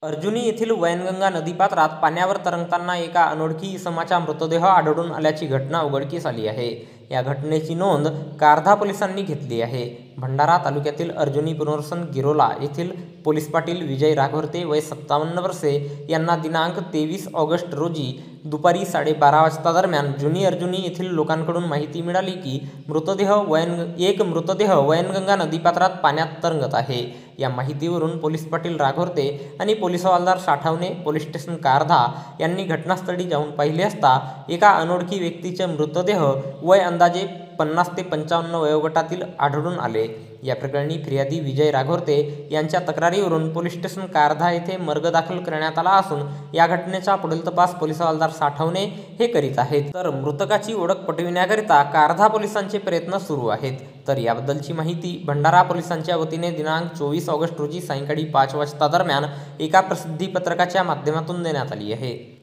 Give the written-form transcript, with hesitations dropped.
अर्जुनी येथील वैनगंगा नदीपात्रात पाण्यावर तरंगताना एका अनोळखी इसमाचा मृतदेह आढळून आल्याची घटना उघडकीस आली आहे। या घटनेची नोंद कारधा पोलिसांनी घेतली आहे। भंडारा तालुक्यातील अर्जुनी पुनर्वसन गिरोला येथील पोलीस पाटील विजय राघवर्ते वय 57 वर्षे यांना दिनांक 23 ऑगस्ट रोजी दुपारी 12:30 वाजता दरम्यान जुनी अर्जुनी येथील लोकांकडून माहिती मिळाली की एक मृतदेह वैनगंगा नदीपात्रात पाण्यात तरंगत आहे। या माहितीवरून पोलीस पाटील राघवर्ते आणि पोलीस हवालदार साठवणे पोलीस स्टेशन कारधा यांनी घटनास्थळी जाऊन पाहिले असता एका अनोळखी व्यक्तीचे मृतदेह वय अंदाजे 50 ते 55 वयोगटातील आढळून आले। या प्रकरणी फिर्यादी विजय राघवर्ते यांच्या तक्रारीवरून पोलीस स्टेशन कारधा येथे मर्ग दाखल करण्यात आला असून या घटनेचा पुढील तपास पोलीस हवालदार साठवणे हे करीत आहेत। तर मृतकाची ओळख पटविण्याकरिता कारधा पोलिसांचे प्रयत्न सुरू आहेत। तर याबद्दलची माहिती भंडारा पोलिसांच्या वतीने दिनांक 24 ऑगस्ट रोजी सायंकाळी 5 वाजता दरम्यान एका प्रसिद्धी पत्रकाच्या माध्यमातून देण्यात आली आहे।